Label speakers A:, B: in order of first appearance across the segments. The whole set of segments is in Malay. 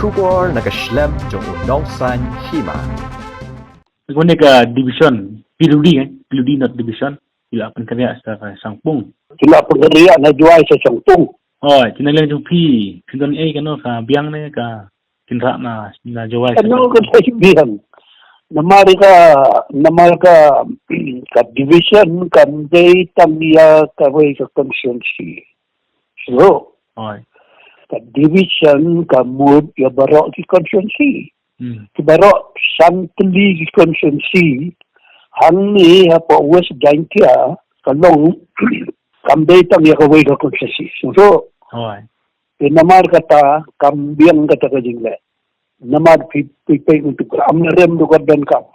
A: Kubor nakaslem jong unongsan hima.
B: Kung neka division, PWD not division, sila akan kerja sa Sangpung.
C: Sila pagkariya na juay sa Sangpung.
B: Oh, tinalang yung pinton kano ka biang ne ka kinra na juay sa.
C: Ano ka sa ibihan? Namari ka division kan day tangya kaway ka constituency. So, ka division ka mood ya baro ki constituency. Ki baro santli ki constituency hangni hapo west jantia kalong kamday tangya kaway ka constituency. So, namar kata kambiang kata kajingle. Namad pipay untuk amnarem dukat dan kap.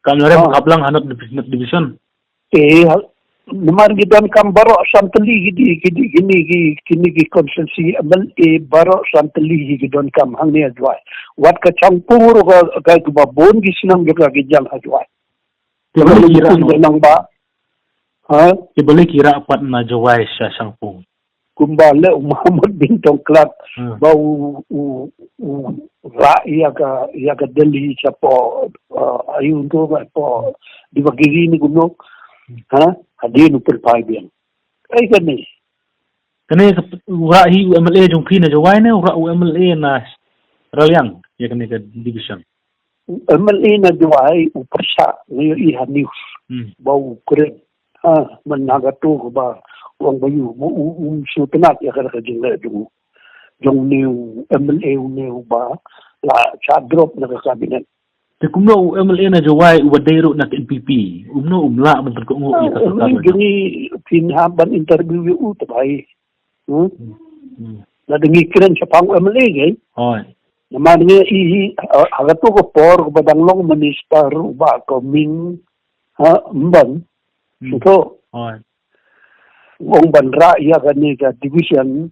B: Kamnarem kaplang hanot division.
C: Namar gidan kam baro santali kini constituency amal baro santali gidan kam hangni ajwai. Wat ka changpuro ka babon gisinang juga gijang ajwai.
B: Kibali kira
C: nang ba.
B: Kibali kira apat na jawai sa Sangpung.
C: Kumbala Muhammad bin Tongklak bau iya ka Delhi sa po ayun to po di bagiri ni kuno hadin upal paibian ay kani
B: hi UMLA jong pina jawai ne UMLA na ralyang ya kani ka division
C: UMLA na jawai upersa ngayon iha news bau keren managato ko ba uang bayu sutenat ya kada kajinga jong new MLA new ba la cha drop na kabinet
B: te kumno MLA na jawai uwadero na NPP umla man ko ngo ita sa
C: gini pinhaban interview yu tabay na dingi kiran sa pang MLA gay naman nga hagato ko por badanglong minister ba ko ming mban so Wong banra iya kani ka division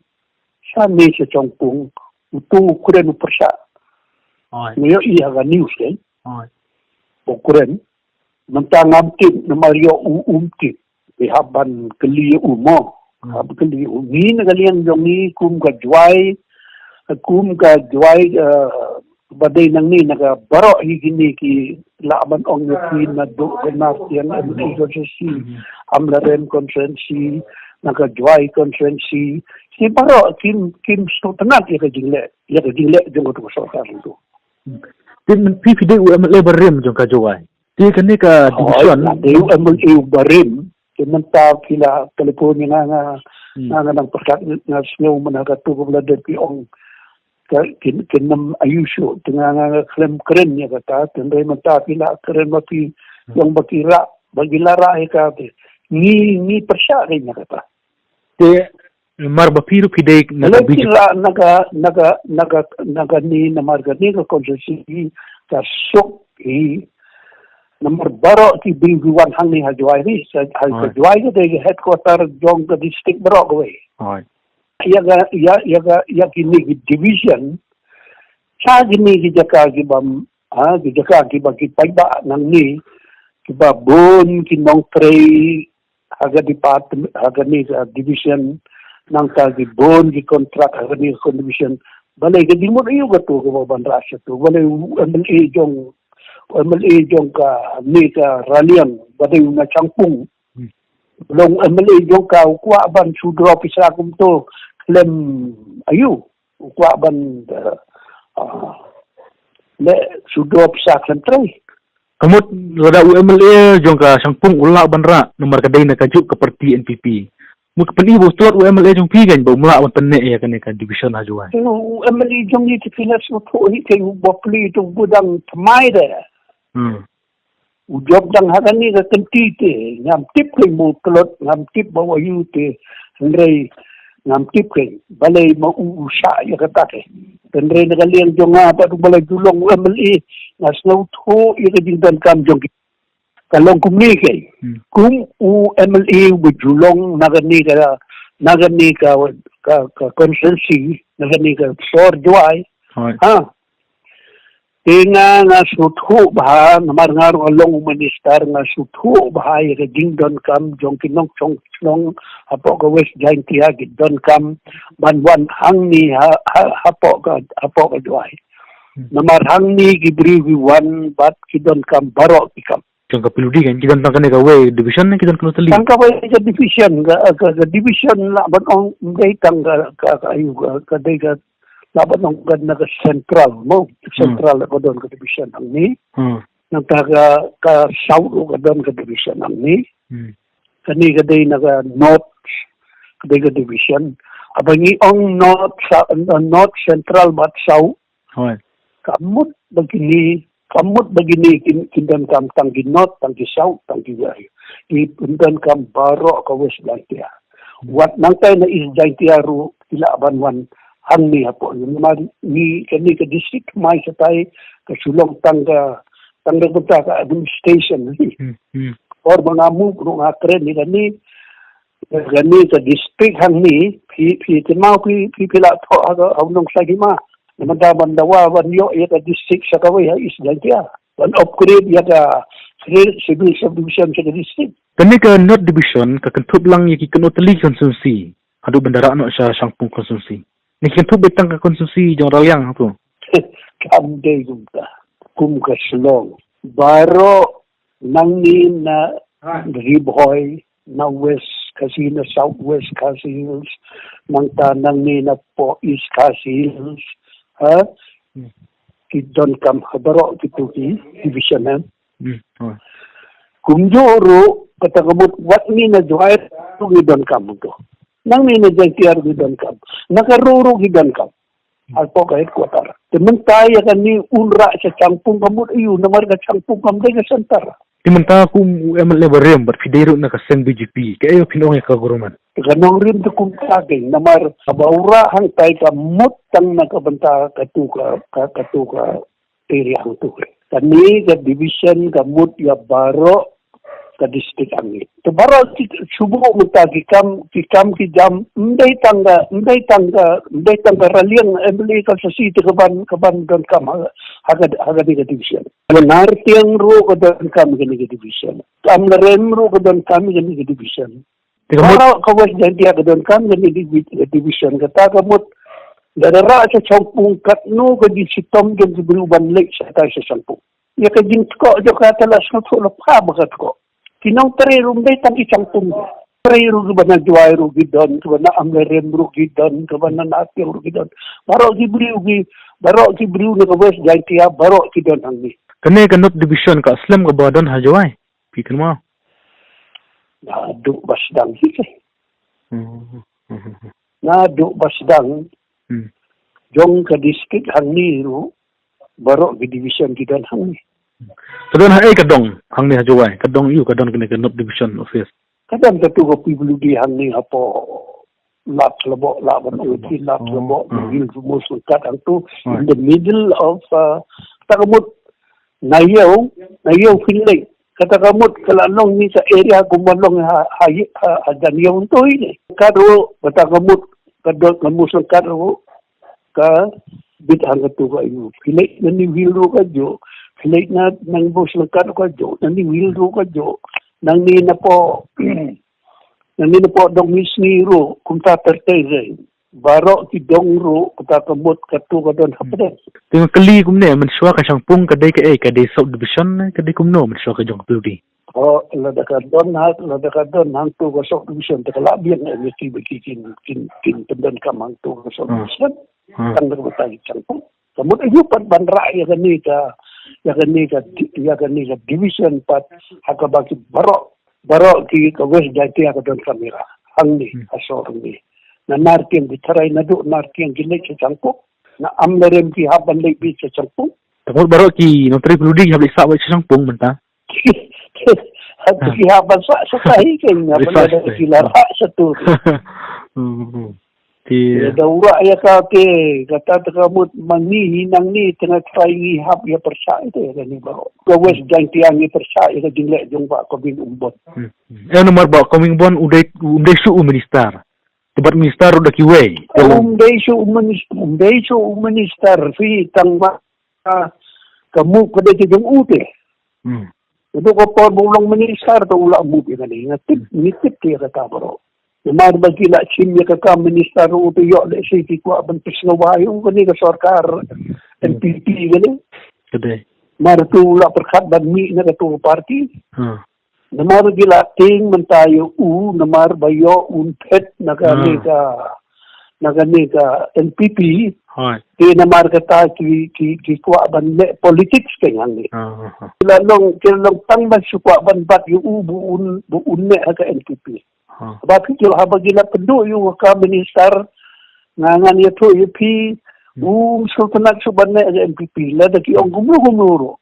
C: sa ni sa Sangpung utu kuren persa. Ngayo iya ka news eh. O kuren mentangam tip na Mario umtip ihaban kali umo. Hab kali umi na kalian jong ni kum ka juai baday nang ni naga baro higini ki laban ong yukin na do nartian and constituency amlarem constituency naga juai constituency si baro kim so tanat ya jingle jong to so ka ru
B: tin PPD UMLA barim jong ka juai ti kani ka division
C: UMLA barim kinanta kila California nga nang perkat na snow managatugo blader pi ong kinam ayusyo tengah klem keren ya kata tendai mata pila keren mati yang bakira bagilara ka ni persya nya kata
B: te mar bapiru pidek
C: na naga ni namarga ni ka konstitusi ka sok nomor baro ti bingguan hang ni hajwai ni hajwai ke headquarter jong ka district baro ko ya kini division sa gini gijaka gibam gijaka gibagi paiba nang ni kiba bon kinong trey haga department haga ni division nang ka gibon gi contract haga ni division balay gidi mo iyo gato ko bandra siya to balay MLA jong ka ni ka ralian balay na Sangpung long MLA jong ka ukwa ban sudro pisa kum to lem ayu ukwa ban le sudro pisa klem tray
B: kamot wala UMLA jong ka Sangpung ula banra nomor kaday na kajuk ka parti NPP mo kapanibo tuat UMLA jong pigan ba umla man panne ya kan ka division hajuan
C: UMLA jong ni tipilas mo to kay bopli to budang tamay da ujob dang hagan ni ka kentite ngam tip kay mo klot ngam tip bawa yute ndray ngam tip kay balay mauusya ya katake ndray nagaliang jong nga pa balay dulong MLA nas no to ikadingdan kam jong kalong kumnikay kung MLA bujulong nagani ka constituency nagani ka for juay Tinga nga suthu bah namar ngarong along minister nga suthu bah ya dingdon kam jong kinong chong hapo ka West Giant ya gidon kam banwan hangni hapo ka duay. Namar hangni gibri wan bat kidon kam baro kikam.
B: Jong kapiludi kan kidon tang kane ka way division na kidon kuno tali.
C: Tang ka way ka division ka division la banong ngay tang ka ayu ka day ka laban ng ganda ka central mo. Central ko doon ka division ang ni. Nang ka south ka doon ka division ang ni. Kani ka day naga north ka day ka division. Abangi ang north central but south. Kamot bagini kindan kam tanggi north tanggi south tanggi way. Ipundan kam baro ka West Giant. Wat nang tayo na East Giant ru ilaban wan hangni hapo yung naman ni kani ka district may sa tayo kasulong tangga punta ka administration or mga move ng tren ni gani ka district hangni pila to awnong sagima naman dawa wanyo ya ka district sa kaway is dahil one upgrade ya ka civil subdivision sa district
B: Kani ka North Division kakantup lang yung kikanotali konsensi adu bandara ano sa Sangpung konsensi Nikintup betang ka konsensi jong ralyang ako.
C: Kamday kumka slong. Baro nangni na Ribhoy na West Casino, Southwest Casinos, nang nangni na po East Casinos, kidon kam habaro kituki divisionan. Kumjoro katakamot wat ni na joy kidon kam to. Nang ni na JTR gidon kam. Nakaruro gidon kam. Alpo ka headquarter. Temen tayo kan ni unra sa Sangpung kamot iyo namar ka Sangpung kam day ka santar.
B: Timenta ko MLA barem but pidero na kaseng BGP. Kaya pinong ka guruman.
C: Ganong rin to kung saging namar kabaura hang tayo ka mutang nakabanta katuka area hang tuloy. Kani ka division ka mut ya baro ka district angit. Tabaro subo mo ta kikam kijam nday tangga raliang emily ka sa city kaban don kam haga di division. Nartiang ro ka don kam gani division. Kam rem ro ka don kam gani division. Tabaro ka West Giant ka don kam gani division ka tagamot darara sa Sangpung katno ka di sitom jong gibuban lake sa tayo sa Sangpung. Ya ka ko jo ka talas na tulo pa bagat ko. Kinong tererum day tangi Sangpung. Tererum ba na juwairo gidon, ba na amleremro gidon, ba na naatiyang gidon. Baro gibriu na ka West Giant baro gidon ang ni.
B: Kani ka North Division ka Aslam ka ba doon hajaway? Pikan mo.
C: Nadu basdang hikay. Nadu basdang. Jong ka district hang ni baro division gidon hang ni.
B: Kadon ay kadong hang ni hajaway. Kadong iyo kadong kini ka North Division office.
C: Kadang katu ko PWD hang ni hapo lap labo laban uti lap labo will most cut ang to in the middle of tagamot nayaw finlay katagamot kalanong ni sa area gumalong hadanyaw to ini kado batagamot kadot ngamusong kado ka bit ang katu ko ayo filay na ni will ka jo filay na nang boss ng kado ka jo na ni will ka jo nang ni na po dong misniro kung tatartay baro ti dong ro katakamot katu ka don hapden.
B: Tinggal kali kumne manswa ka Sangpung kadai ka kadai South Division kadai kumno manswa ka jong kapildi.
C: O lada ka don hang tu ka South Division takalabian na mesti bikin pendan kamang tu ka South Division. Kang nagbatay Sangpung. Kamot ayo pat banra ya kani ka division pat hakabaki baro ki ka West Giant ka don kamera hang ni asor ni na nartiang ditaray na do nartiang gilay sa Sangpung na amlarem ki haban lay bi sa Sangpung
B: tapos baro ki no tripuludi habli sa sa Sangpung menta
C: at ki haban sa tahi kay nga bala sila sa to daura ya ka ke kata kamut mangi hinang ni tengah try ni hab ya persa itu ya ni baro ka West Giant yang ni persa ya dingle jong ba ko bin umbot
B: nomor ba coming bon uday su minister tibat minister udah kiway
C: umday su minister fi tang ba kamu kada kijong ute.
B: Hmm.
C: Ito ko po bulong minister to ula mo pinali nitip kaya kata bro. Namar bagila chimya ka minister ute yo le city ko abantis na wayo kani ka sarkar NPP gani.
B: Kada.
C: Mar tu ula perkat badmi na ka party. Namar gila ting man tayo namar bayo unpet nagani ka NPP.
B: Hoy.
C: Namar kata ki kuwa ban politics kanyang ni. Kilalong tangban si kuwa ban bat yung buun ne ka NPP. Bakit yung habagila pendo yung ka minister nga niya to UP sultanak suban ne ka NPP. Lada ki yung gumuro